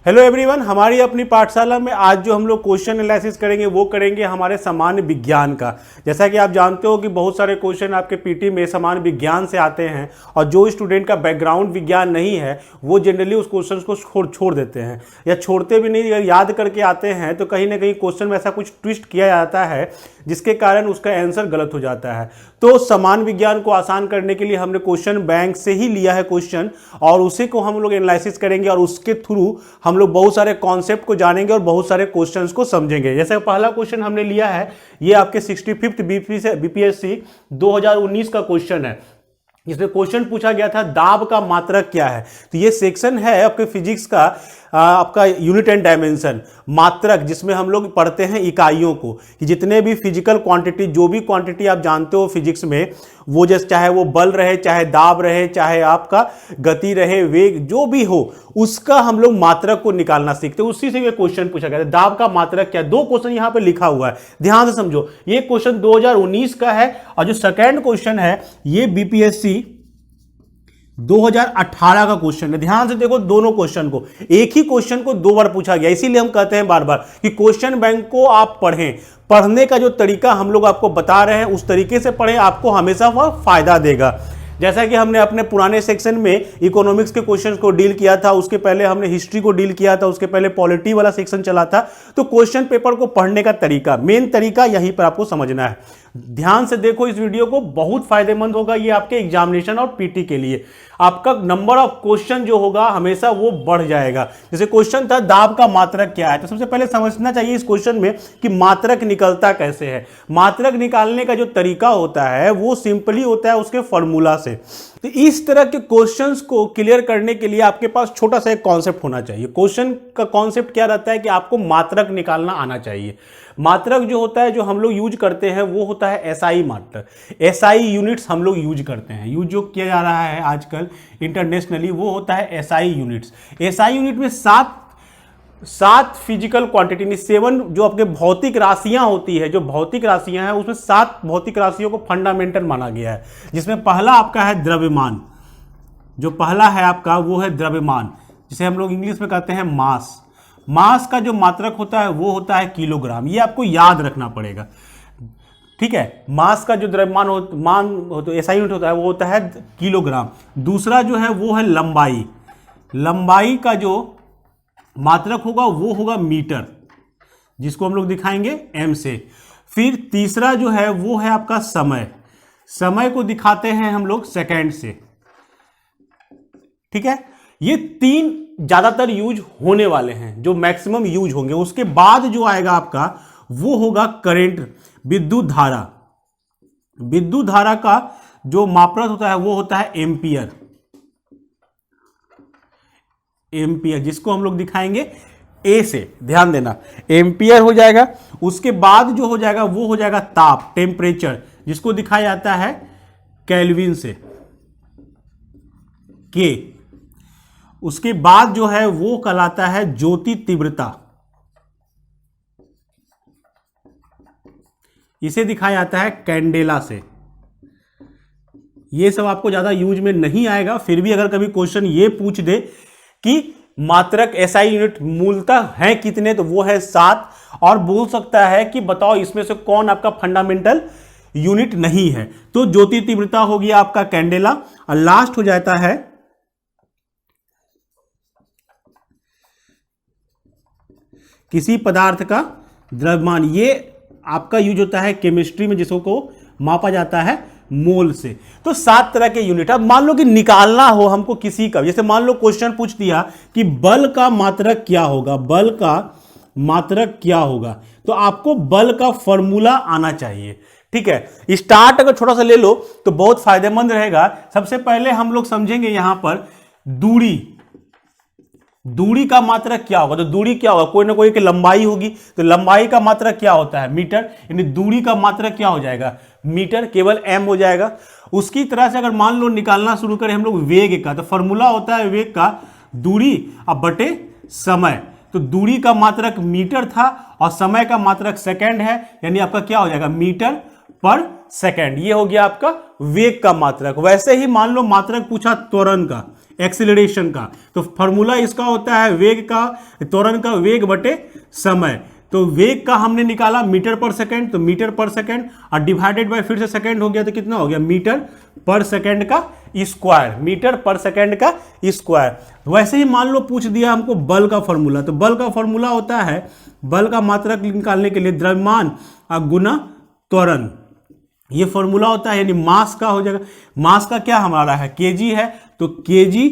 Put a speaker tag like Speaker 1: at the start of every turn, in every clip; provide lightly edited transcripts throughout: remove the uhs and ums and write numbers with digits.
Speaker 1: Hello everyone, हमारी अपनी पाठशाला में आज जो हम लोग क्वेश्चन एनालिसिस करेंगे वो करेंगे हमारे सामान्य विज्ञान का। जैसा कि आप जानते हो कि बहुत सारे क्वेश्चन आपके पीटी में सामान्य विज्ञान से आते हैं और जो स्टूडेंट का बैकग्राउंड विज्ञान नहीं है वो जनरली उस क्वेश्चन को छोड़ देते हैं या छोड़ते भी नहीं, अगर याद करके आते हैं तो कहीं ना कहीं क्वेश्चन में ऐसा कुछ ट्विस्ट किया जाता है जिसके कारण उसका आंसर गलत हो जाता है। तो सामान्य विज्ञान को आसान करने के लिए हमने क्वेश्चन बैंक से ही लिया है क्वेश्चन और उसी को हम लोग एनालिसिस करेंगे और उसके थ्रू हम लोग बहुत सारे कॉन्सेप्ट को जानेंगे और बहुत सारे क्वेश्चंस को समझेंगे। जैसे पहला क्वेश्चन हमने लिया है, ये आपके 65th बीपीएससी 2019 का क्वेश्चन है। इसमें क्वेश्चन पूछा गया था दाब का मात्रक क्या है। तो ये सेक्शन है आपके फिजिक्स का, आपका यूनिट एंड डायमेंशन मात्रक, जिसमें हम लोग पढ़ते हैं इकाइयों को कि जितने भी फिजिकल क्वांटिटी, जो भी क्वांटिटी आप जानते हो फिजिक्स में, वो जैसे चाहे वो बल रहे, चाहे दाब रहे, चाहे आपका गति रहे, वेग, जो भी हो उसका हम लोग मात्रक को निकालना सीखते हैं। उसी से ये क्वेश्चन पूछा गया था, दाब का मात्रक क्या है। दो क्वेश्चन यहां पे लिखा हुआ है, ध्यान से समझो। ये क्वेश्चन 2019 का है और जो सेकेंड क्वेश्चन है ये बीपीएससी 2018 का क्वेश्चन है। ध्यान से देखो दोनों क्वेश्चन को, एक ही क्वेश्चन को दो बार पूछा गया। इसीलिए हम कहते हैं बार बार कि क्वेश्चन बैंक को आप पढ़ें। पढ़ने का जो तरीका हम लोग आपको बता रहे हैं उस तरीके से पढ़ें, आपको हमेशा वह फायदा देगा। जैसा कि हमने अपने पुराने सेक्शन में इकोनॉमिक्स के क्वेश्चंस को डील किया था, उसके पहले हमने हिस्ट्री को डील किया था, उसके पहले पॉलिटी वाला सेक्शन चला था। तो क्वेश्चन पेपर को पढ़ने का तरीका, मेन तरीका यहीं पर आपको समझना है। ध्यान से देखो इस वीडियो को, बहुत फायदेमंद होगा ये आपके एग्जामिनेशन और पीटी के लिए। आपका नंबर ऑफ क्वेश्चन जो होगा हमेशा वो बढ़ जाएगा। जैसे क्वेश्चन था दाब का मात्रक क्या है, तो सबसे पहले समझना चाहिए इस क्वेश्चन में कि मात्रक निकलता कैसे है। मात्रक निकालने का जो तरीका होता है वो सिंपली होता है उसके फॉर्मूला से। तो इस तरह के क्वेश्चंस को क्लियर करने के लिए आपके पास छोटा सा एक कॉन्सेप्ट होना चाहिए। क्वेश्चन का कॉन्सेप्ट क्या रहता है कि आपको मात्रक निकालना आना चाहिए। मात्रक जो होता है, जो हम लोग यूज करते हैं वो होता है एसआई मात्रक। एसआई यूनिट्स हम लोग यूज करते हैं, यूज जो किया जा रहा है आजकल इंटरनेशनली वो होता है एसआई यूनिट्स। एसआई यूनिट में सात फिजिकल क्वांटिटी, 7 जो आपके भौतिक राशियां होती है, जो भौतिक राशियां हैं उसमें 7 भौतिक राशियों को फंडामेंटल माना गया है। जिसमें पहला आपका है द्रव्यमान, जो पहला है आपका वो है द्रव्यमान, जिसे हम लोग इंग्लिश में कहते हैं मास। मास का जो मात्रक होता है वो होता है किलोग्राम। ये आपको याद रखना पड़ेगा, ठीक है। मास का जो द्रव्यमान हो एसआई यूनिट होता है वो होता है किलोग्राम। दूसरा जो है वो है लंबाई। लंबाई का जो मात्रक होगा वो होगा मीटर, जिसको हम लोग दिखाएंगे एम से। फिर तीसरा जो है वो है आपका समय। समय को दिखाते हैं हम लोग सेकेंड से, ठीक है। ये 3 ज्यादातर यूज होने वाले हैं, जो मैक्सिमम यूज होंगे। उसके बाद जो आएगा आपका वो होगा करंट, विद्युत धारा। विद्युत धारा का जो मात्रक होता है वो होता है एम्पियर। एम्पियर, जिसको हम लोग दिखाएंगे ए से, ध्यान देना, एम्पियर हो जाएगा। उसके बाद जो हो जाएगा वो हो जाएगा ताप, टेम्परेचर, जिसको दिखाया जाता है केल्विन से, के। उसके बाद जो है वो कहलाता है ज्योति तीव्रता, इसे दिखाया जाता है कैंडेला से। ये सब आपको ज्यादा यूज में नहीं आएगा, फिर भी अगर कभी क्वेश्चन ये पूछ दे कि मात्रक एसआई यूनिट मूलतः है कितने, तो वो है 7। और बोल सकता है कि बताओ इसमें से कौन आपका फंडामेंटल यूनिट नहीं है, तो ज्योति तीव्रता हो गया आपका कैंडेला। और लास्ट हो जाता है किसी पदार्थ का द्रव्यमान। ये आपका यूज होता है केमिस्ट्री में, जिसको मापा जाता है मोल से। तो 7 तरह के यूनिट। अब मान लो कि निकालना हो हमको किसी का, जैसे मान लो क्वेश्चन पूछ दिया कि बल का मात्रक क्या होगा, बल का मात्रक क्या होगा, तो आपको बल का फॉर्मूला आना चाहिए, ठीक है। स्टार्ट अगर छोटा सा ले लो तो बहुत फायदेमंद रहेगा। सबसे पहले हम लोग समझेंगे यहां पर दूरी। दूरी का मात्रक क्या होगा, तो दूरी क्या होगा, कोई ना कोई की लंबाई होगी, तो लंबाई का मात्रक क्या होता है मीटर, यानी दूरी का मात्रक क्या हो जाएगा मीटर, केवल m हो जाएगा। उसकी तरह से अगर मान लो निकालना शुरू करें हम लोग वेग का, तो फॉर्मूला होता है वेग का दूरी अब बटे समय। तो दूरी का मात्रक मीटर था और समय का मात्रक सेकंड है, यानी आपका क्या हो जाएगा मीटर पर सेकेंड। ये हो गया आपका वेग का मात्रक। वैसे ही मान लो मात्रक पूछा त्वरण का, एक्सीलरेशन का, तो फॉर्मूला इसका होता है वेग का, त्वरण का वेग बटे समय। तो वेग का हमने निकाला मीटर पर सेकेंड, तो मीटर पर सेकेंड और डिवाइडेड बाय फिर से सेकेंड हो गया, तो कितना हो गया मीटर पर सेकेंड का स्क्वायर, मीटर पर सेकेंड का स्क्वायर। वैसे ही मान लो पूछ दिया हमको बल का फॉर्मूला, तो बल का फॉर्मूला होता है, बल का मात्रक निकालने के लिए द्रव्यमान गुना त्वरण, ये फॉर्मूला होता है, यानी मास का हो जाएगा। मास का क्या हमारा है, केजी है, तो केजी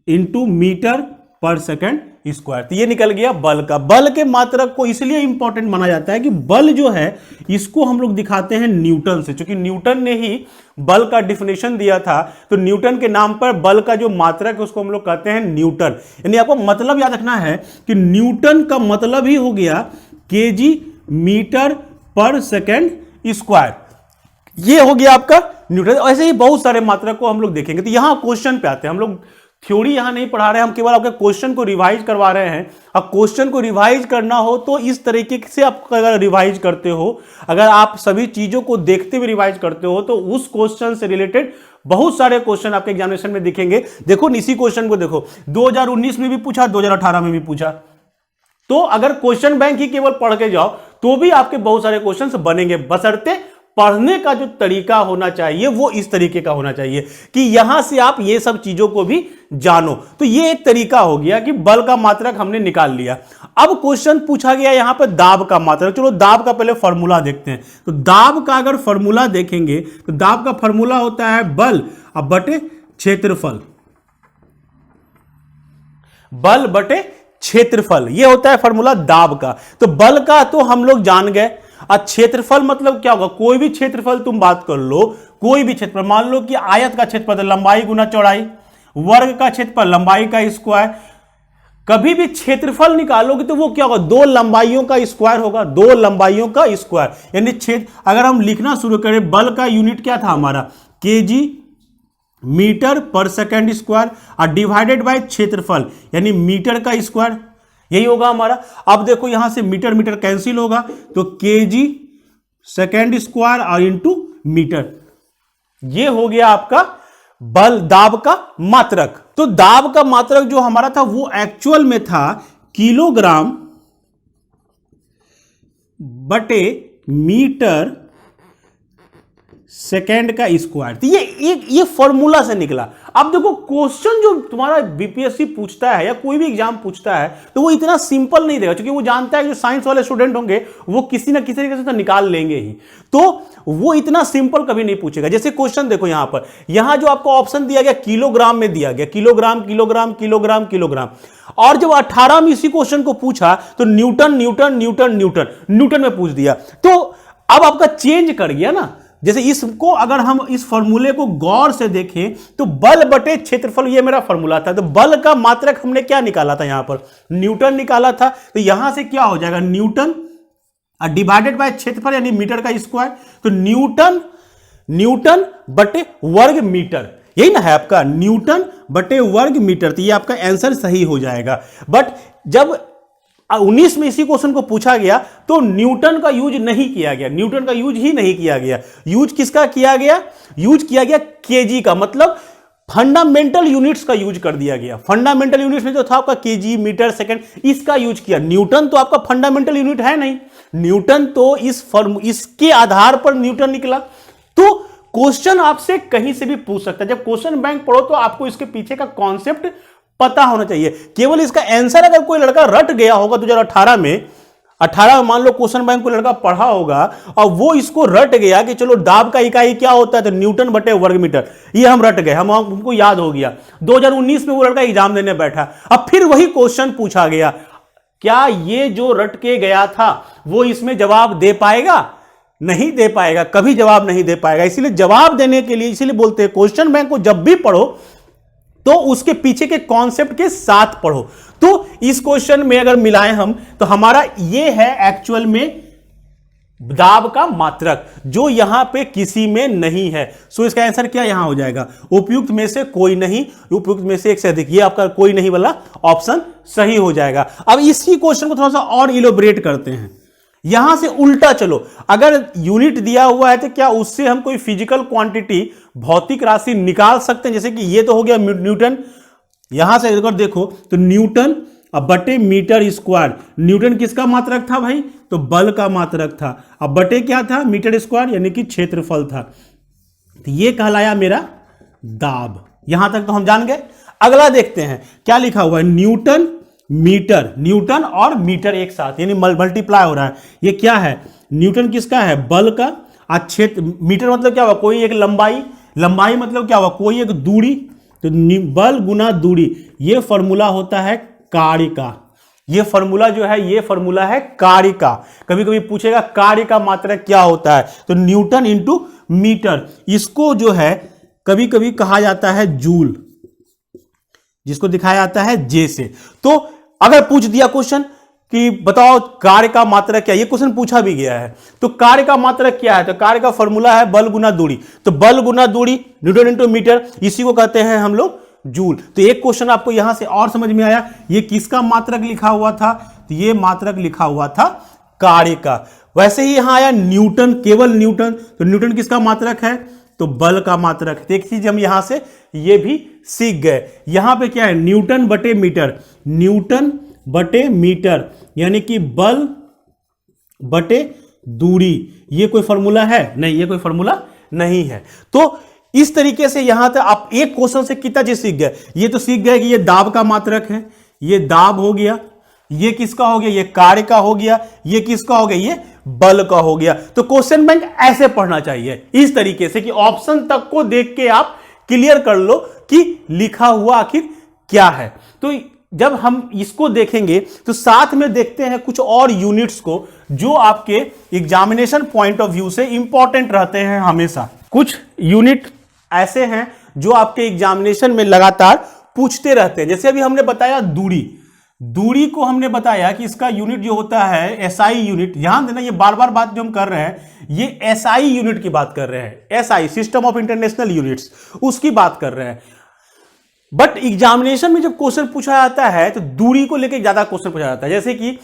Speaker 1: इंटू मीटर पर सेकेंड स्क्वायर। तो ये निकल गया बल का। बल के मात्रक को इसलिए इंपॉर्टेंट माना जाता है कि बल जो है इसको हम लोग दिखाते हैं न्यूटन से, क्योंकि न्यूटन ने ही बल का डिफिनेशन दिया था, तो न्यूटन के नाम पर बल का जो मात्रक है उसको हम लोग कहते हैं न्यूटन। यानी आपको मतलब याद रखना है कि न्यूटन का मतलब ही हो गया केजी मीटर पर सेकेंड स्क्वायर, ये हो गया आपका न्यूटन। ऐसे ही बहुत सारे मात्रक को हम लोग देखेंगे। तो यहां क्वेश्चन पे आते हैं, हम लोग थ्योरी यहां नहीं पढ़ा रहे हैं, हम केवल आपके क्वेश्चन को रिवाइज करवा रहे हैं। अब क्वेश्चन को रिवाइज करना हो तो इस तरीके से आप अगर रिवाइज करते हो, अगर आप सभी चीजों को देखते हुए रिवाइज करते हो, तो उस क्वेश्चन से रिलेटेड बहुत सारे क्वेश्चन आपके एग्जामिनेशन में दिखेंगे। देखो इसी क्वेश्चन को देखो, 2019 में भी पूछा, 2018 में भी पूछा। तो अगर क्वेश्चन बैंक ही केवल पढ़ के जाओ तो भी आपके बहुत सारे क्वेश्चन बनेंगे, बशर्ते पढ़ने का जो तरीका होना चाहिए वो इस तरीके का होना चाहिए कि यहां से आप ये सब चीजों को भी जानो। तो ये एक तरीका हो गया कि बल का मात्रक हमने निकाल लिया। अब क्वेश्चन पूछा गया यहां पर दाब का मात्रक। चलो दाब का पहले फॉर्मूला देखते हैं। तो दाब का अगर फॉर्मूला देखेंगे तो दाब का फॉर्मूला होता है बल अब बटे क्षेत्रफल, बल बटे क्षेत्रफल, ये होता है फॉर्मूला दाब का। तो बल का तो हम लोग जान गए, और क्षेत्रफल मतलब क्या होगा, कोई भी क्षेत्रफल तुम बात कर लो, कोई भी क्षेत्रफल, मान लो कि आयत का क्षेत्रफल लंबाई गुना चौड़ाई, वर्ग का क्षेत्रफल लंबाई का स्क्वायर। कभी भी क्षेत्रफल निकालोगे तो वो क्या होगा, दो लंबाइयों का स्क्वायर होगा, दो लंबाइयों का स्क्वायर। यानी क्षेत्र अगर हम लिखना शुरू करें, बल का यूनिट क्या था हमारा, केजी मीटर पर सेकेंड स्क्वायर और डिवाइडेड बाय क्षेत्रफल यानी मीटर का स्क्वायर, यही होगा हमारा। अब देखो यहां से मीटर मीटर कैंसिल होगा, तो केजी सेकेंड स्क्वायर और इंटू मीटर, ये हो गया आपका बल दाब का मात्रक। तो दाब का मात्रक जो हमारा था वो एक्चुअल में था किलोग्राम बटे मीटर सेकेंड का स्क्वायर। तो ये फॉर्मूला से निकला। अब देखो क्वेश्चन जो तुम्हारा बीपीएससी पूछता है या कोई भी एग्जाम पूछता है तो वो इतना सिंपल नहीं देगा, क्योंकि वो जानता है कि जो साइंस वाले स्टूडेंट होंगे वो किसी ना किसी तरीके से तो निकाल लेंगे ही, तो वो इतना सिंपल कभी नहीं पूछेगा। जैसे क्वेश्चन देखो यहां पर, यहां जो आपको ऑप्शन दिया गया किलोग्राम में दिया गया, किलोग्राम किलोग्राम किलोग्राम किलोग्राम, और जब 18 में इसी क्वेश्चन को पूछा तो Newton Newton Newton Newton Newton में पूछ दिया। तो अब आपका चेंज कर गया ना। जैसे इसको अगर हम इस फॉर्मूले को गौर से देखें तो बल बटे क्षेत्रफल, ये मेरा फॉर्मूला था, तो बल का मात्रक हमने क्या निकाला था, यहां पर न्यूटन निकाला था। तो यहां से क्या हो जाएगा, न्यूटन डिवाइडेड बाय क्षेत्रफल यानी मीटर का स्क्वायर, तो न्यूटन न्यूटन बटे वर्ग मीटर, यही ना है आपका, न्यूटन बटे वर्ग मीटर। तो ये आपका आंसर सही हो जाएगा। बट जब 19 में इसी क्वेश्चन को पूछा गया तो न्यूटन का यूज नहीं किया गया, न्यूटन का यूज ही नहीं किया गया। यूज किसका किया गया, यूज किया गया केजी का, मतलब फंडामेंटल यूनिट्स का यूज कर दिया गया। फंडामेंटल यूनिट्स में जो था आपका केजी मीटर सेकंड, इसका यूज किया। न्यूटन तो आपका फंडामेंटल यूनिट है नहीं, न्यूटन तो इसके आधार पर न्यूटन निकला। तो क्वेश्चन आपसे कहीं से भी पूछ सकता है। जब क्वेश्चन बैंक पढ़ो तो आपको इसके पीछे का कॉन्सेप्ट पता होना चाहिए। केवल इसका आंसर अगर कोई लड़का रट गया होगा 2018 में, 18 मान लो क्वेश्चन बैंक को लड़का पढ़ा होगा और वो इसको रट गया कि चलो दाब का इकाई क्या होता है, तो न्यूटन बटे वर्ग मीटर, ये हम रट गए, हमको याद हो गया। 2019 में वो लड़का एग्जाम देने बैठा, अब फिर वही क्वेश्चन पूछा गया, क्या ये जो रट के गया था वो इसमें जवाब दे पाएगा? नहीं दे पाएगा, कभी जवाब नहीं दे पाएगा। इसीलिए जवाब देने के लिए, इसीलिए बोलते हैं क्वेश्चन बैंक को जब भी पढ़ो तो उसके पीछे के कॉन्सेप्ट के साथ पढ़ो। तो इस क्वेश्चन में अगर मिलाएं हम तो हमारा ये है एक्चुअल में दाब का मात्रक, जो यहां पे किसी में नहीं है। सो इसका आंसर क्या यहां हो जाएगा, उपयुक्त में से कोई नहीं, उपयुक्त में से एक से अधिक, ये आपका कोई नहीं वाला ऑप्शन सही हो जाएगा। अब इसी क्वेश्चन को थोड़ा सा और इलोबरेट करते हैं। यहां से उल्टा चलो, अगर यूनिट दिया हुआ है तो क्या उससे हम कोई फिजिकल क्वांटिटी, भौतिक राशि निकाल सकते हैं? जैसे कि ये तो हो गया न्यूटन, यहां से अगर देखो तो न्यूटन अब बटे मीटर स्क्वायर, न्यूटन किसका मात्रक था भाई? तो बल का मात्रक था। अब बटे क्या था? मीटर स्क्वायर, यानी कि क्षेत्रफल था। तो ये कहलाया मेरा दाब। यहां तक तो हम जान गए। अगला देखते हैं क्या लिखा हुआ है, न्यूटन मीटर, न्यूटन और मीटर एक साथ यानी मल्टीप्लाई हो रहा है। ये क्या है? न्यूटन किसका है? बल का। क्षेत्र, मीटर मतलब क्या हुआ? कोई एक लंबाई, लंबाई मतलब क्या हुआ? कोई एक दूरी। तो बल गुना दूरी, ये फॉर्मूला होता है कार्य का। ये फॉर्मूला जो है, ये फॉर्मूला है कार्य का। कभी कभी पूछेगा कार्य का मात्रक क्या होता है, तो न्यूटन इंटू मीटर। इसको जो है कभी कभी कहा जाता है जूल, जिसको दिखाया जाता है जे से। तो अगर पूछ दिया क्वेश्चन कि बताओ कार्य का मात्रक क्या, ये क्वेश्चन पूछा भी गया है, तो कार्य का मात्रक क्या है? तो कार्य का फॉर्मूला है बल गुना दूरी। तो बल गुना दूरी, न्यूटन इंटू मीटर, इसी को कहते हैं हम लोग जूल। तो एक क्वेश्चन आपको यहां से और समझ में आया, ये किसका मात्रक लिखा हुआ था? तो ये मात्रक लिखा हुआ था कार्य का। वैसे ही यहां आया न्यूटन, केवल न्यूटन। तो न्यूटन किसका मात्रक है? तो बल का मात्रक। तो एक चीज हम यहां से ये भी सीख गए। यहां पे क्या है? न्यूटन बटे मीटर, न्यूटन बटे मीटर, यानी कि बल बटे दूरी। ये कोई फॉर्मूला है? नहीं, ये कोई फॉर्मूला नहीं है। तो इस तरीके से यहां तक आप एक क्वेश्चन से कितना चीज सीख गए। ये तो सीख गए कि ये दाब का मात्रक है, ये दाब हो गया, ये किसका हो गया? ये कार्य का हो गया, ये किसका हो गया? ये बल का हो गया। तो क्वेश्चन बैंक ऐसे पढ़ना चाहिए, इस तरीके से कि ऑप्शन तक को देख के आप क्लियर कर लो कि लिखा हुआ आखिर क्या है। तो जब हम इसको देखेंगे तो साथ में देखते हैं कुछ और यूनिट्स को जो आपके एग्जामिनेशन पॉइंट ऑफ व्यू से इंपॉर्टेंट रहते हैं हमेशा। कुछ यूनिट ऐसे हैं जो आपके एग्जामिनेशन में लगातार पूछते रहते हैं। जैसे अभी हमने बताया दूरी, दूरी को हमने बताया कि इसका यूनिट जो होता है एसआई यूनिट। ध्यान देना, ये बार बार बात जो हम कर रहे हैं ये एसआई यूनिट की बात कर रहे हैं, SI system of international units, उसकी बात कर रहे हैं। बट एग्जामिनेशन में जब क्वेश्चन पूछा जाता है तो दूरी को लेकर ज्यादा क्वेश्चन पूछा जाता है। जैसे कि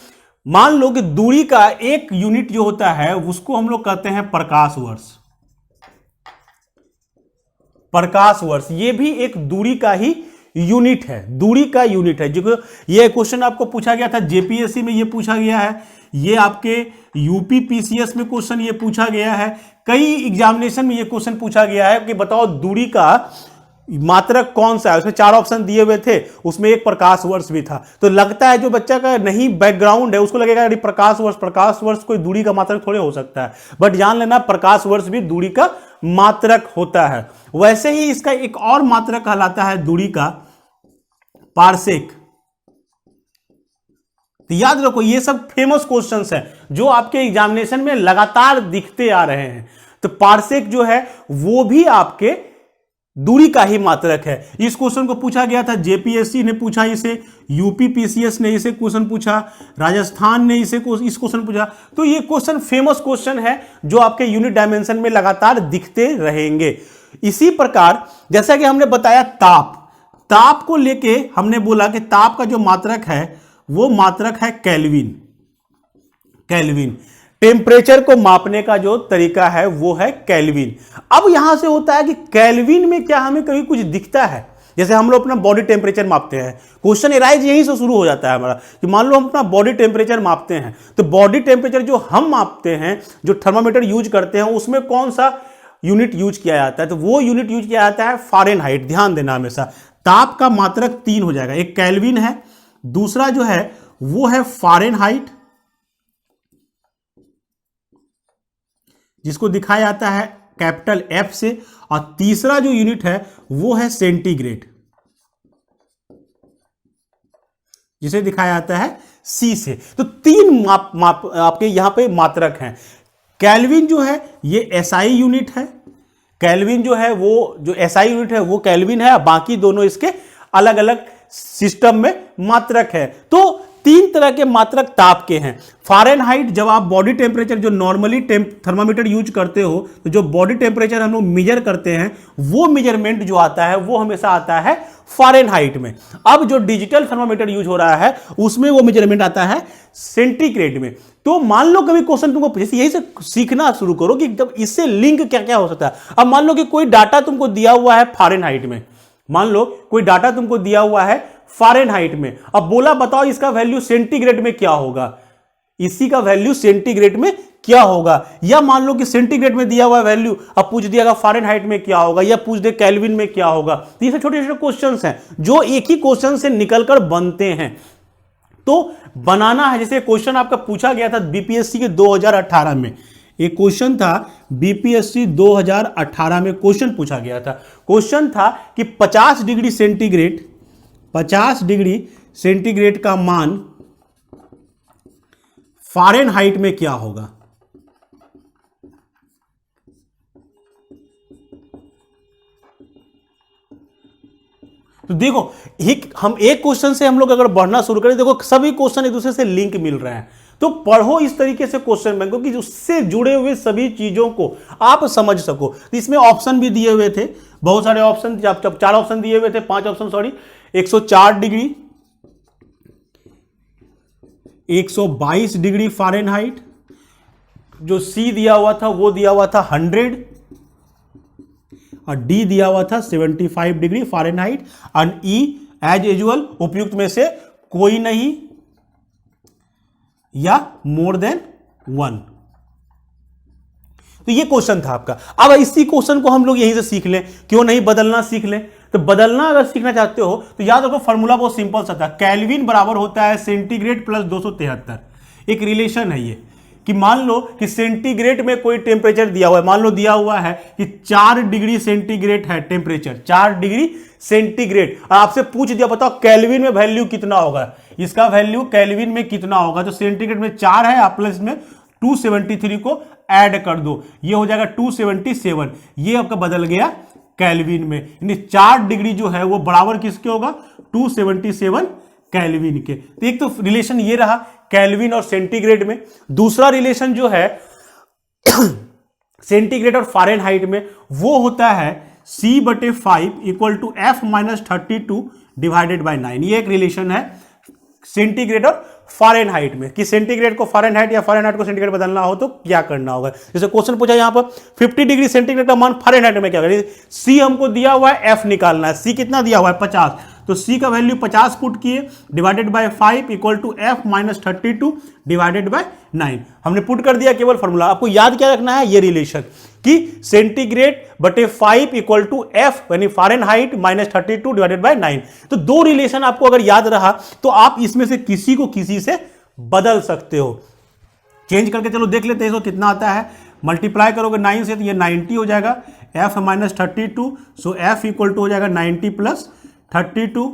Speaker 1: मान लो कि दूरी का एक यूनिट जो होता है उसको हम लोग कहते हैं प्रकाश वर्ष। प्रकाश वर्ष ये भी एक दूरी का ही यूनिट है, दूरी का यूनिट है। जो ये क्वेश्चन आपको पूछा गया था जेपीएससी में, ये पूछा गया है, ये आपके यूपी पीसीएस में क्वेश्चन ये पूछा गया है, कई एग्जामिनेशन में ये क्वेश्चन पूछा गया है कि बताओ दूरी का मात्रक कौन सा है। उसमें 4 ऑप्शन दिए हुए थे, उसमें एक प्रकाश वर्ष भी था। तो लगता है जो बच्चा का नहीं बैकग्राउंड है उसको लगेगा प्रकाश वर्ष कोई दूरी का मात्रक थोड़े हो सकता है। बट जान लेना प्रकाश वर्ष भी दूरी का मात्रक होता है। वैसे ही इसका एक और मात्रक कहलाता है दूरी का पारसेक। तो याद रखो ये सब फेमस क्वेश्चंस हैं जो आपके एग्जामिनेशन में लगातार दिखते आ रहे हैं। तो पारसेक जो है वो भी आपके दूरी का ही मात्रक है। इस क्वेश्चन को पूछा गया था, जेपीएससी ने पूछा इसे, यूपी पीसीएस ने इसे क्वेश्चन पूछा, राजस्थान ने इस क्वेश्चन पूछा। तो ये क्वेश्चन फेमस क्वेश्चन है जो आपके यूनिट डायमेंशन में लगातार दिखते रहेंगे। इसी प्रकार जैसा कि हमने बताया ताप को लेके हमने बोला कि ताप का जो मात्रक है वो मात्रक है केल्विन। टेम्परेचर को मापने का जो तरीका है वो है केल्विन। अब यहां से होता है कि केल्विन में क्या हमें कभी कुछ दिखता है? जैसे हम लोग अपना बॉडी टेम्परेचर मापते हैं, क्वेश्चन एराइज यहीं से शुरू हो जाता है हमारा कि मान लो हम अपना बॉडी टेम्परेचर मापते हैं, तो बॉडी टेम्परेचर जो हम मापते हैं, जो थर्मामीटर यूज करते हैं, उसमें कौन सा यूनिट यूज किया जाता है? तो वो यूनिट यूज किया जाता है फ़ारेनहाइट। ध्यान देना हमेशा, ताप का मात्रक 3 हो जाएगा, एक केल्विन है, दूसरा जो है वो है फ़ारेनहाइट जिसको दिखाया जाता है कैपिटल एफ से, और तीसरा जो यूनिट है वो है सेंटीग्रेड जिसे दिखाया जाता है सी से। तो 3 माप आपके यहां पे मात्रक हैं। केल्विन जो है ये एसआई यूनिट है, केल्विन जो है वो जो एसआई यूनिट है वो केल्विन है, बाकी दोनों इसके अलग अलग सिस्टम में मात्रक है। तो 3 तरह के मात्रक ताप के हैं। फ़ारेनहाइट, जब आप बॉडी टेम्परेचर जो नॉर्मली थर्मामीटर यूज करते हो, तो जो बॉडी टेम्परेचर हम लोग मेजर करते हैं वो मेजरमेंट जो आता है वो हमेशा आता है फारेनहाइट में। अब जो डिजिटल थर्मामीटर यूज हो रहा है उसमें वो मेजरमेंट आता है सेंटीग्रेड में। तो मान लो कभी क्वेश्चन तुमको यही से सीखना शुरू करो कि जब इससे लिंक क्या क्या हो सकता है। अब मान लो कि कोई डाटा तुमको दिया हुआ है फारेनहाइट में, मान लो कोई डाटा तुमको दिया हुआ है फारेनहाइट में, अब बोला बताओ इसका वैल्यू सेंटीग्रेड में क्या होगा, इसी का वैल्यू सेंटीग्रेड में क्या होगा। या मान लो कि सेंटीग्रेड में दिया हुआ वैल्यू, अब पूछ दिया फारेनहाइट में क्या होगा, या पूछ दे केल्विन में क्या होगा। तो ये छोटे छोटे क्वेश्चंस हैं जो एक ही क्वेश्चन से निकलकर बनते हैं। तो बनाना है, जैसे क्वेश्चन आपका पूछा गया था बीपीएससी के 2018 में, एक क्वेश्चन था बीपीएससी 2018 में क्वेश्चन पूछा गया था। क्वेश्चन था कि 50 डिग्री सेंटीग्रेड का मान फारेनहाइट में क्या होगा। तो देखो हम एक क्वेश्चन से हम लोग अगर बढ़ना शुरू करें, देखो सभी क्वेश्चन एक दूसरे से लिंक मिल रहे हैं। तो पढ़ो इस तरीके से क्वेश्चन बैंक को कि उससे जुड़े हुए सभी चीजों को आप समझ सको। तो इसमें ऑप्शन भी दिए हुए थे, बहुत सारे ऑप्शन, जब 4 ऑप्शन दिए हुए थे, 5 option sorry, 104 degree, 122 degree Fahrenheit, जो सी दिया हुआ था वो दिया हुआ था 100, और डी दिया हुआ था 75 डिग्री फारेनहाइट, और ई एज यूजुअल उपयुक्त में से कोई नहीं या मोर देन 1। तो ये क्वेश्चन था आपका। अब इसी क्वेश्चन को हम लोग यहीं से सीख लें, क्यों नहीं बदलना सीख लें। तो बदलना अगर सीखना चाहते हो तो याद रखो फॉर्मूला बहुत सिंपल सा था, केल्विन बराबर होता है सेंटीग्रेड प्लस 273। एक रिलेशन है ये कि मान लो कि सेंटीग्रेड में कोई टेम्परेचर दिया हुआ है, मान लो दिया हुआ है कि 4 डिग्री सेंटीग्रेड है टेम्परेचर, 4 डिग्री सेंटीग्रेड, और आपसे पूछ दिया बताओ केल्विन में वैल्यू कितना होगा, इसका वैल्यू केल्विन में कितना होगा। तो सेंटीग्रेड में 4 है, आप प्लस में 273 को ऐड कर दो, ये हो जाएगा 277, ये आपका बदल गया केल्विन में। यानी 4 डिग्री जो है वो बराबर किसके होगा, 277 केल्विन के। तो एक तो रिलेशन ये रहा केल्विन और सेंटीग्रेड में। दूसरा रिलेशन जो है सेंटीग्रेड और फारेनहाइट में, वो होता है C/5 equal to F-32 divided by 9। ये एक रिलेशन है सेंटीग्रेड और फारेनहाइट में, कि सेंटीग्रेड को फारेनहाइट या फारेनहाइट को सेंटीग्रेड बदलना हो तो क्या करना होगा। जैसे क्वेश्चन पूछा यहां पर 50 डिग्री सेंटीग्रेड का मान फारेनहाइट में क्या होगा। सी हमको दिया हुआ है, एफ निकालना है, सी कितना दिया हुआ है 50, तो सी का वैल्यू 50 पुट किए, divided by 5 equal to F-32 divided by 9। हमने पुट कर दिया केवल फॉर्मूला। आपको याद क्या रखना है, ये रिलेशन कि सेंटीग्रेड बटे 5 इक्वल टू एफ यानी फारेनहाइट -32 डिवाइडेड बाय 9। तो दो रिलेशन आपको अगर याद रहा तो आप इसमें से किसी को किसी से बदल सकते हो। चेंज करके चलो देख लेते हैं इसको कितना आता है। मल्टीप्लाई करोगे 9 से तो ये 90 हो जाएगा, f -32, so f equal to हो जाएगा 90 प्लस 32,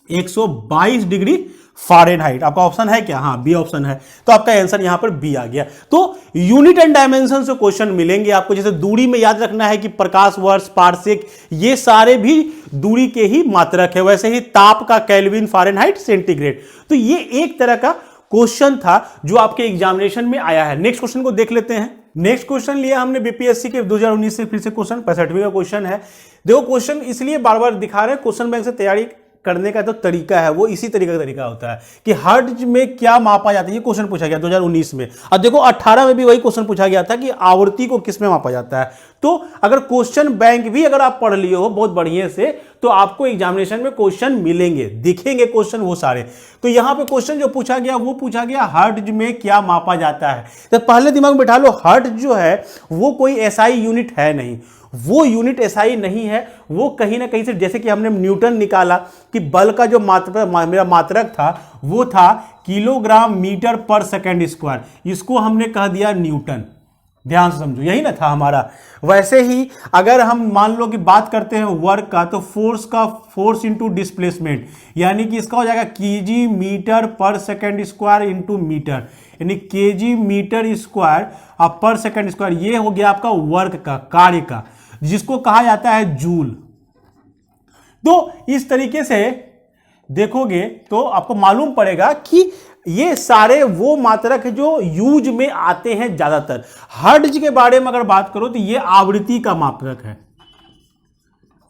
Speaker 1: 122 डिग्री फारेनहाइट। आपका ऑप्शन है क्या, हाँ बी ऑप्शन है, तो आपका आंसर यहां पर बी आ गया। तो यूनिट एंड डायमेंशन से क्वेश्चन मिलेंगे आपको। जैसे दूरी में याद रखना है कि प्रकाश वर्ष, पारसेक, ये सारे भी दूरी के ही मात्रक है। वैसे ही ताप का केल्विन, फारेनहाइट, सेंटीग्रेड। तो ये एक तरह का क्वेश्चन था जो आपके एग्जामिनेशन में आया है। नेक्स्ट क्वेश्चन को देख लेते हैं। नेक्स्ट क्वेश्चन लिया हमने बीपीएससी के 2019 से, फिर से क्वेश्चन 65वां क्वेश्चन है। देखो क्वेश्चन इसलिए बार बार दिखा रहे हैं, क्वेश्चन बैंक से तैयारी करने का तो तरीका है वो इसी तरीके का तरीका होता है कि हर्ट्ज में क्या मापा जाता है। ये क्वेश्चन पूछा गया 2019 में, और देखो 18 में भी वही क्वेश्चन पूछा गया था कि आवृत्ति को किस में मापा जाता है। तो अगर क्वेश्चन बैंक भी अगर आप पढ़ लिए हो बहुत बढ़िया से तो आपको एग्जामिनेशन में क्वेश्चन मिलेंगे, दिखेंगे क्वेश्चन वो सारे। तो यहां पे क्वेश्चन जो पूछा गया वो पूछा गया हर्ट्ज में क्या मापा जाता है। तो पहले दिमाग में बैठा लो, हर्ट्ज जो है वो कोई एसआई यूनिट है नहीं, वो यूनिट एसआई नहीं है, वो कहीं ना कहीं से, जैसे कि हमने न्यूटन निकाला कि बल का जो मेरा मात्रक था वो था किलोग्राम मीटर पर सेकंड स्क्वायर, इसको हमने कह दिया न्यूटन। ध्यान से समझो, यही ना था हमारा। वैसे ही अगर हम मान लो कि बात करते हैं वर्क का, तो फोर्स इंटू डिस्प्लेसमेंट, यानी कि इसका हो जाएगा केजी मीटर पर सेकंड स्क्वायर इंटू मीटर, यानी केजी मीटर स्क्वायर पर सेकंड स्क्वायर। ये हो गया आपका वर्क का, कार्य का, जिसको कहा जाता है जूल। तो इस तरीके से देखोगे तो आपको मालूम पड़ेगा कि ये सारे वो मात्रक है जो यूज में आते हैं ज्यादातर। हर्ट्ज के बारे में अगर बात करो तो ये आवृत्ति का मात्रक है,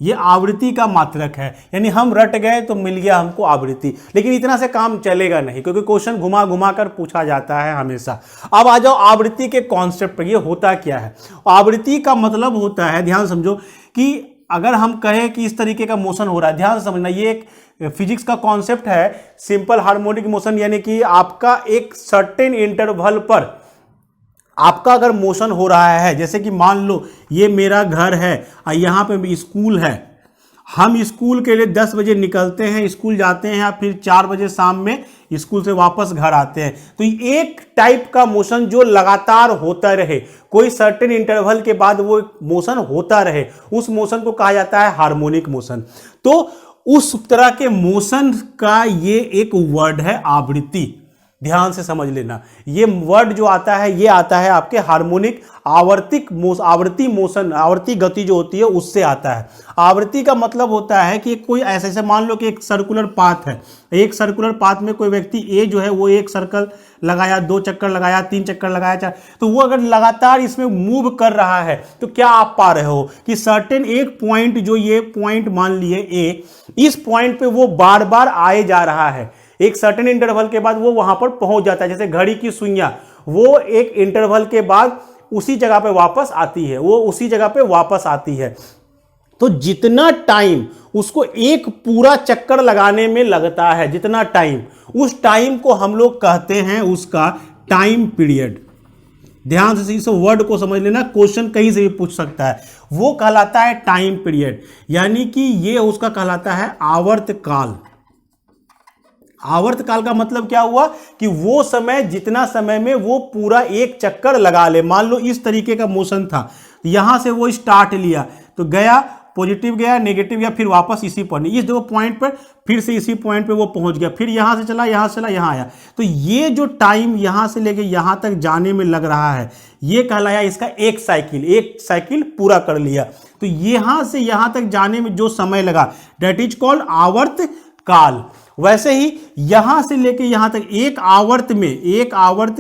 Speaker 1: ये आवृत्ति का मात्रक है, यानी हम रट गए तो मिल गया हमको आवृत्ति। लेकिन इतना से काम चलेगा नहीं, क्योंकि क्वेश्चन घुमा घुमा कर पूछा जाता है हमेशा। अब आ जाओ आवृत्ति के कॉन्सेप्ट पर, ये होता क्या है। आवृत्ति का मतलब होता है, ध्यान समझो, कि अगर हम कहें कि इस तरीके का मोशन हो रहा है, ध्यान से समझना, ये एक फिजिक्स का कॉन्सेप्ट है, सिंपल हार्मोनिक मोशन, यानी कि आपका एक सर्टेन इंटरवल पर आपका अगर मोशन हो रहा है, जैसे कि मान लो ये मेरा घर है और यहाँ पे स्कूल है, हम स्कूल के लिए 10 बजे निकलते हैं, स्कूल जाते हैं, फिर 4 बजे शाम में स्कूल से वापस घर आते हैं। तो एक टाइप का मोशन जो लगातार होता रहे, कोई सर्टेन इंटरवल के बाद वो मोशन होता रहे, उस मोशन को कहा जाता है हार्मोनिक मोशन। तो उस तरह के मोशन का ये एक वर्ड है आवृत्ति। ध्यान से समझ लेना, ये वर्ड जो आता है ये आता है आपके हार्मोनिक आवर्ती मोशन, आवर्ती गति जो होती है उससे आता है। आवृत्ति का मतलब होता है कि कोई ऐसे मान लो कि एक सर्कुलर पाथ है, एक सर्कुलर पाथ में कोई व्यक्ति ए जो है वो एक सर्कल लगाया, 2 चक्कर लगाया, 3 चक्कर लगाया, 4, तो वो अगर लगातार इसमें मूव कर रहा है तो क्या आप पा रहे हो कि सर्टेन एक पॉइंट, जो ये पॉइंट मान लिए ए, इस पॉइंट पे वो बार बार आए जा रहा है, एक सर्टेन इंटरवल के बाद वो वहां पर पहुंच जाता है। जैसे घड़ी की सुइयां, वो एक इंटरवल के बाद उसी जगह पे वापस आती है, वो उसी जगह पे वापस आती है। तो जितना टाइम उसको एक पूरा चक्कर लगाने में लगता है, जितना टाइम, उस टाइम को हम लोग कहते हैं उसका टाइम पीरियड। ध्यान से इस वर्ड को समझ लेना, क्वेश्चन कहीं से भी पूछ सकता है। वो कहलाता है टाइम पीरियड, यानी कि ये उसका कहलाता है आवर्त काल। आवर्त काल का मतलब क्या हुआ कि वो समय, जितना समय में वो पूरा एक चक्कर लगा ले। मान लो इस तरीके का मोशन था, यहां से वो स्टार्ट लिया तो गया, पॉजिटिव गया, नेगेटिव गया, फिर वापस इसी पॉइंट, इस 2 पॉइंट पर, फिर से इसी पॉइंट पे वो पहुंच गया, फिर यहां से चला, यहां से चला, यहां आया। तो ये जो टाइम यहां से लेके यहां तक जाने में लग रहा है, ये कहलाया इसका एक साइकिल पूरा कर लिया। तो यहां से यहां तक जाने में जो समय लगा, दैट इज कॉल्ड आवर्त काल। वैसे ही यहां से लेके यहां तक एक आवर्त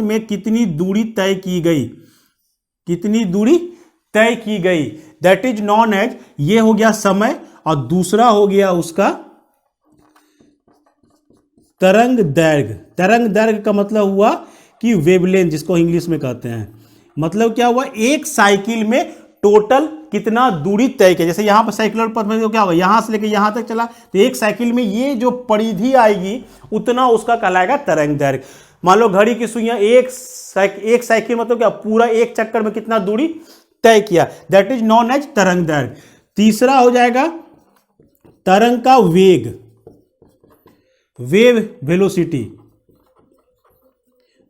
Speaker 1: में कितनी दूरी तय की गई, दैट इज नॉन एज, ये हो गया समय, और दूसरा हो गया उसका तरंग दैर्घ्य। तरंग दैर्घ्य का मतलब हुआ कि वेवलेंथ, जिसको इंग्लिश में कहते हैं। मतलब क्या हुआ, एक साइकिल में टोटल कितना दूरी तय किया। जैसे यहां पर साइकिलर पथ में क्या होगा, यहां से लेकर यहां तक चला, तो एक साइकिल में ये जो परिधि आएगी उतना उसका कहलाएगा तरंग दैर्घ्य। मान लो घड़ी की सुइयां, एक साइकिल मतलब क्या, पूरा एक चक्कर में कितना दूरी तय किया, दैट इज नॉन एज तरंग दैर्घ्य। तीसरा हो जाएगा तरंग का वेग, वेव वेलोसिटी।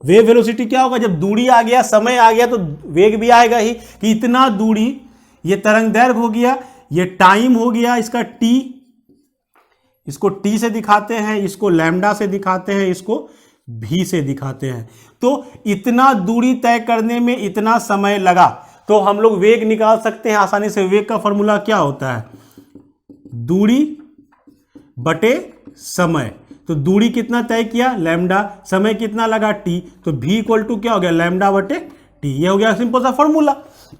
Speaker 1: वेव वेलोसिटी क्या होगा, जब दूरी आ गया, समय आ गया, तो वेग भी आएगा ही, कि इतना दूरी, ये तरंग दैर्घ्य हो गया, ये टाइम हो गया इसका टी, इसको टी से दिखाते हैं, इसको लैम्डा से दिखाते हैं, इसको भी से दिखाते हैं। तो इतना दूरी तय करने में इतना समय लगा, तो हम लोग वेग निकाल सकते हैं आसानी से। वेग का फॉर्मूला क्या होता है, दूरी बटे समय। तो दूरी कितना तय किया, लैम्डा, समय कितना लगा, टी, तो v इक्वल टू क्या हो गया, लैम्डा बटे टी। ये हो गया सिंपल सा फॉर्मूला।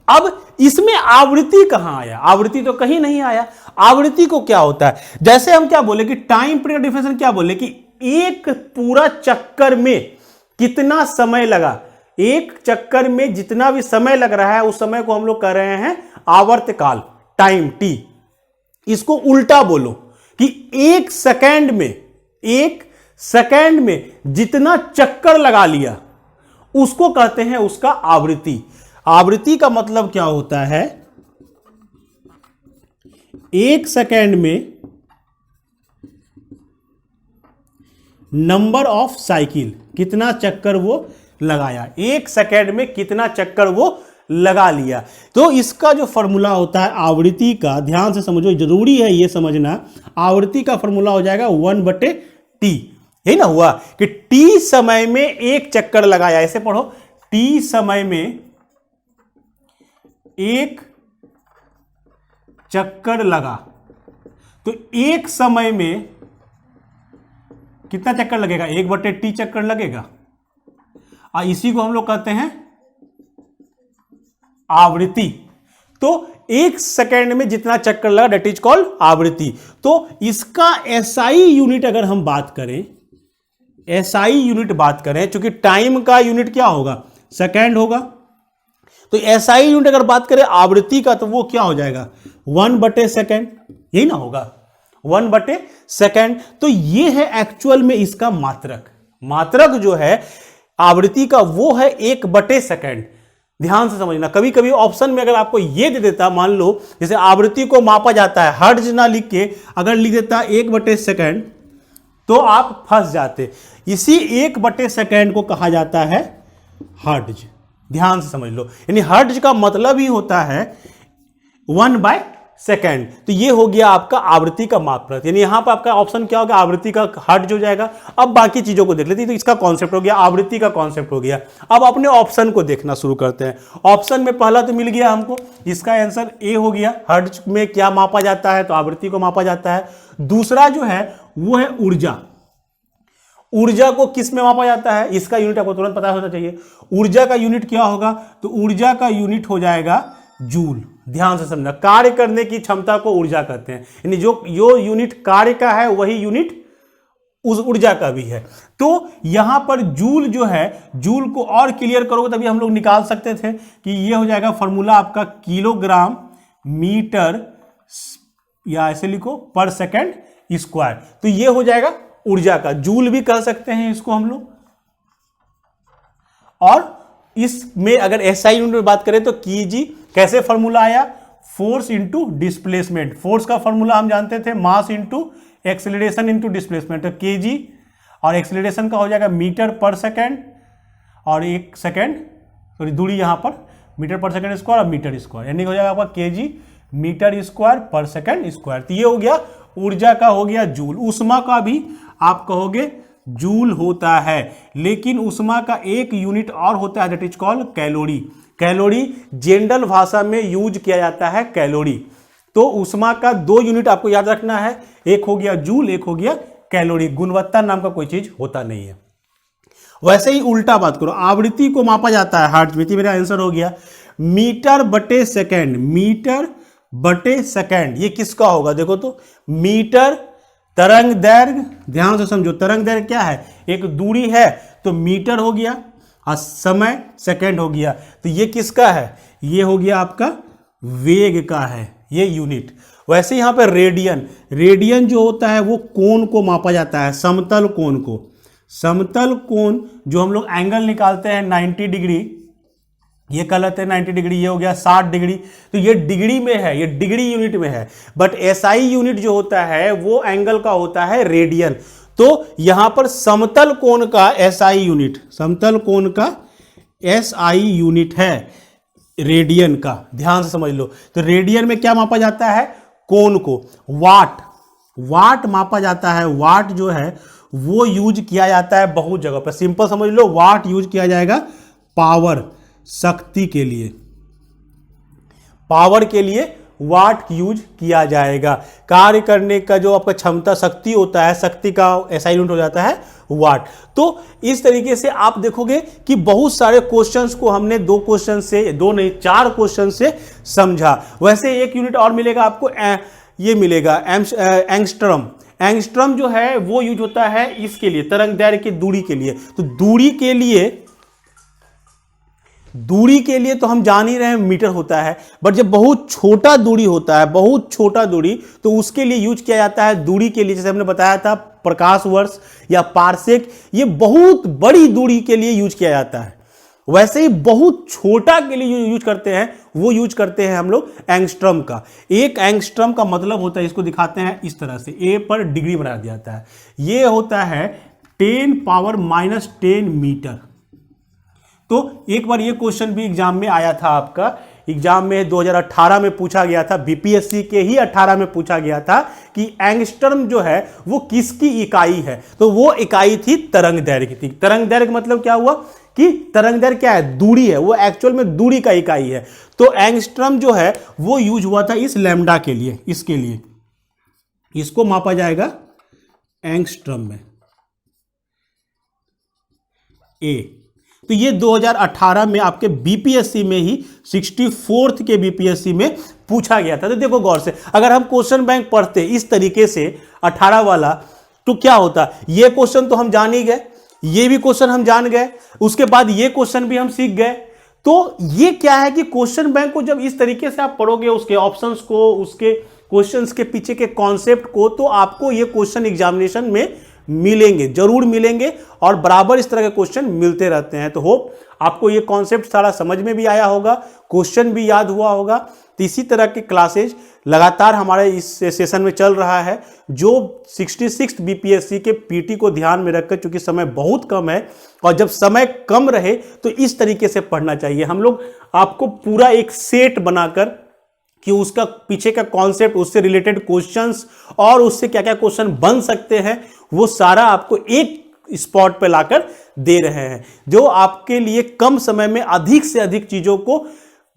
Speaker 1: अब इसमें आवृत्ति कहां आया, आवृत्ति तो कहीं नहीं आया। आवृत्ति को क्या होता है, जैसे हम क्या बोले कि टाइम पीरियड डिफरेंस क्या बोले कि एक पूरा चक्कर में कितना समय लगा, एक चक्कर में जितना भी समय लग रहा है उस समय को हम लोग कह रहे हैं आवर्त काल, टाइम टी। इसको उल्टा बोलो कि एक सेकंड में जितना चक्कर लगा लिया उसको कहते हैं उसका आवृत्ति। आवृत्ति का मतलब क्या होता है, एक सेकंड में नंबर ऑफ साइकिल, कितना चक्कर वो लगाया, एक सेकंड में कितना चक्कर वो लगा लिया। तो इसका जो फॉर्मूला होता है आवृत्ति का, ध्यान से समझो, जरूरी है ये समझना, आवृत्ति का फॉर्मूला हो जाएगा 1/t। यही ना हुआ कि t समय में एक चक्कर लगाया, ऐसे पढ़ो, t समय में एक चक्कर लगा, तो एक समय में कितना चक्कर लगेगा, 1/t चक्कर लगेगा। इसी को हम लोग कहते हैं आवृत्ति। तो 1 सेकेंड में जितना चक्कर लगा दैट इज कॉल्ड आवृत्ति। तो इसका एसआई यूनिट अगर हम बात करें, एसआई यूनिट बात करें, क्योंकि टाइम का यूनिट क्या होगा, सेकेंड होगा, तो एसआई यूनिट अगर बात करें आवृत्ति का तो वो क्या हो जाएगा 1/सेकेंड, यही ना होगा 1/सेकेंड। तो ये है एक्चुअल में इसका मात्रक, मात्रक जो है आवृत्ति का वो है 1/सेकेंड। ध्यान से समझना, कभी कभी ऑप्शन में अगर आपको ये दे देता, मान लो जैसे आवृत्ति को मापा जाता है, हर्ट्ज ना लिख के अगर लिख देता 1/सेकेंड तो आप फंस जाते। इसी 1/सेकेंड को कहा जाता है हर्ट्ज। ध्यान से समझ लो, यानी हर्ट्ज का मतलब ही होता है 1/सेकेंड। तो ये हो गया आपका आवृत्ति का मात्रक, यानी यहां पर आपका ऑप्शन क्या होगा, आवृत्ति का हर्ट्ज हो जाएगा। अब बाकी चीजों को देख लेते हैं, तो इसका कॉन्सेप्ट हो गया, आवृत्ति का कॉन्सेप्ट हो गया। अब अपने ऑप्शन को देखना शुरू करते हैं। ऑप्शन में पहला तो मिल गया हमको, इसका आंसर ए हो गया। हर्ट्ज में क्या मापा जाता है, तो आवृत्ति को मापा जाता है। दूसरा जो है वो है ऊर्जा। ऊर्जा को किस में मापा जाता है, इसका यूनिट आपको तुरंत पता होना चाहिए। ऊर्जा का यूनिट क्या होगा, तो ऊर्जा का यूनिट हो जाएगा जूल। ध्यान से समझना, कार्य करने की क्षमता को ऊर्जा कहते हैं, यानी जो यूनिट कार्य का है वही यूनिट उस ऊर्जा का भी है। तो यहां पर जूल जो है, जूल को और क्लियर करोगे तभी हम लोग निकाल सकते थे कि ये हो जाएगा फॉर्मूला आपका किलोग्राम मीटर, या ऐसे लिखो पर सेकेंड स्क्वायर। तो ये हो जाएगा ऊर्जा का, जूल भी कह सकते हैं इसको हम लोग। और इसमें अगर एसआई यूनिट में बात करें तो कीजी, कैसे फॉर्मूला आया, फोर्स इंटू डिस्प्लेसमेंट। फोर्स का फॉर्मूला हम जानते थे mass into acceleration into displacement, तो केजी, और एक्सेलरेशन का हो जाएगा मीटर पर सेकेंड, और 1 सेकेंड सॉरी दूरी यहां पर मीटर पर सेकेंड स्क्वायर और मीटर स्क्वायर, यानी हो जाएगा आपका केजी मीटर स्क्वायर पर सेकेंड स्क्वायर। तो ये हो गया ऊर्जा का, हो गया जूल। ऊष्मा का भी आप कहोगे जूल होता है, लेकिन ऊष्मा का एक यूनिट और होता है that is called calorie. Calorie general भाषा में यूज किया जाता है कैलोरी। तो ऊष्मा का 2 यूनिट आपको याद रखना है, एक हो गया जूल, एक हो गया कैलोरी। गुणवत्ता नाम का कोई चीज होता नहीं है। वैसे ही उल्टा बात करो, आवृत्ति को मापा जाता है हर्ट्ज में, तो मेरा आंसर हो गया मीटर/सेकेंड। मीटर/सेकेंड ये किसका होगा, देखो तो मीटर तरंग दैर्घ्य। ध्यान से समझो, तरंग दैर्घ्य क्या है, एक दूरी है, तो मीटर हो गया, और समय सेकेंड हो गया। तो ये किसका है, ये हो गया आपका वेग का है, ये यूनिट। वैसे यहां पर रेडियन, रेडियन जो होता है वो कोण को मापा जाता है, समतल कोण को। समतल कोण जो हम लोग एंगल निकालते हैं 90 डिग्री, ये कहलाते हैं 90 डिग्री, ये हो गया 60 डिग्री। तो ये डिग्री में है, ये डिग्री यूनिट में है। बट एसआई यूनिट जो होता है वो एंगल का होता है रेडियन। तो यहां पर समतल कोण का एसआई यूनिट, समतल कोण का एसआई यूनिट है रेडियन का। ध्यान से समझ लो, तो रेडियन में क्या मापा जाता है, कोण को। वाट, वाट मापा जाता है। वाट जो है वो यूज किया जाता है बहुत जगह पर। सिंपल समझ लो, वाट यूज किया जाएगा पावर, शक्ति के लिए, पावर के लिए वाट यूज किया जाएगा। कार्य करने का जो आपका क्षमता शक्ति होता है, शक्ति का एसआई यूनिट हो जाता है वाट। तो इस तरीके से आप देखोगे कि बहुत सारे क्वेश्चंस को हमने 2 क्वेश्चन से, 2 नहीं 4 क्वेश्चन से समझा। वैसे एक यूनिट और मिलेगा आपको, ये मिलेगा एंगस्ट्रम। एंगस्ट्रम जो है वो यूज होता है इसके लिए, तरंग दैर्घ्य की दूरी के लिए। तो दूरी के लिए तो हम जान ही रहे हैं मीटर होता है, बट जब बहुत छोटा दूरी होता है, बहुत छोटा दूरी, तो उसके लिए यूज किया जाता है दूरी के लिए, जैसे हमने बताया था प्रकाश वर्ष या पारसेक, ये बहुत बड़ी दूरी के लिए यूज किया जाता है। वैसे ही बहुत छोटा के लिए यूज करते हैं, वो यूज करते हैं हम लोग एंगस्ट्रम का। एक एंगस्ट्रम का मतलब होता है, इसको दिखाते हैं इस तरह से, ए पर डिग्री बना दिया जाता है। ये होता है 10⁻⁻10 मीटर। तो एक बार ये क्वेश्चन भी एग्जाम में आया था, आपका एग्जाम में 2018 में पूछा गया था, बीपीएससी के ही 18 में पूछा गया था कि एंगस्ट्रम जो है वो किसकी इकाई है। तो वो इकाई थी तरंग दैर्घ्य थी। तरंग दैर्घ्य मतलब क्या हुआ कि तरंग दैर्घ्य क्या है, दूरी है, वो एक्चुअल में दूरी का इकाई है। तो एंगस्ट्रम जो है वो यूज हुआ था इस लैम्डा के लिए, इसके लिए इसको मापा जाएगा एंगस्ट्रम में, ए। तो ये 2018 में आपके बीपीएससी में ही 64th के बीपीएससी में पूछा गया था। तो देखो गौर से, अगर हम क्वेश्चन बैंक पढ़ते इस तरीके से 18 वाला, तो क्या होता, ये क्वेश्चन तो हम जान ही गए, ये भी क्वेश्चन हम जान गए, उसके बाद ये क्वेश्चन भी हम सीख गए। तो ये क्या है कि क्वेश्चन बैंक को जब इस तरीके से आप पढ़ोगे, उसके ऑप्शंस को, उसके क्वेश्चंस के पीछे के कॉन्सेप्ट को, तो आपको ये क्वेश्चन एग्जामिनेशन में मिलेंगे, जरूर मिलेंगे, और बराबर इस तरह के क्वेश्चन मिलते रहते हैं। तो होप आपको ये कॉन्सेप्ट सारा समझ में भी आया होगा, क्वेश्चन भी याद हुआ होगा। तो इसी तरह के क्लासेज लगातार हमारे इस सेशन में चल रहा है, जो 66 बीपीएससी के पीटी को ध्यान में रखकर, चूंकि समय बहुत कम है और जब समय कम रहे तो इस तरीके से पढ़ना चाहिए। हम लोग आपको पूरा एक सेट बनाकर कि उसका पीछे का कॉन्सेप्ट, उससे रिलेटेड क्वेश्चंस और उससे क्या क्या क्वेश्चन बन सकते हैं, वो सारा आपको एक स्पॉट पे लाकर दे रहे हैं, जो आपके लिए कम समय में अधिक से अधिक चीजों को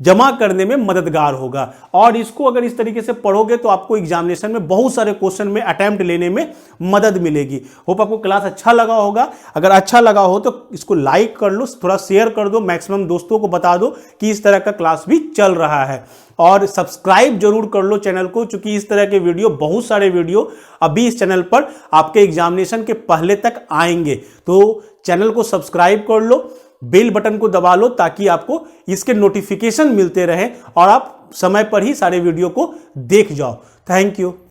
Speaker 1: जमा करने में मददगार होगा। और इसको अगर इस तरीके से पढ़ोगे तो आपको एग्जामिनेशन में बहुत सारे क्वेश्चन में अटेम्प्ट लेने में मदद मिलेगी। होप आपको क्लास अच्छा लगा होगा। अगर अच्छा लगा हो तो इसको लाइक कर लो, थोड़ा शेयर कर दो, मैक्सिमम दोस्तों को बता दो कि इस तरह का क्लास भी चल रहा है, और सब्सक्राइब जरूर कर लो चैनल को, क्योंकि इस तरह के वीडियो, बहुत सारे वीडियो अभी इस चैनल पर आपके एग्जामिनेशन के पहले तक आएंगे। तो चैनल को सब्सक्राइब कर लो, बेल बटन को दबा लो, ताकि आपको इसके नोटिफिकेशन मिलते रहे और आप समय पर ही सारे वीडियो को देख जाओ। Thank you.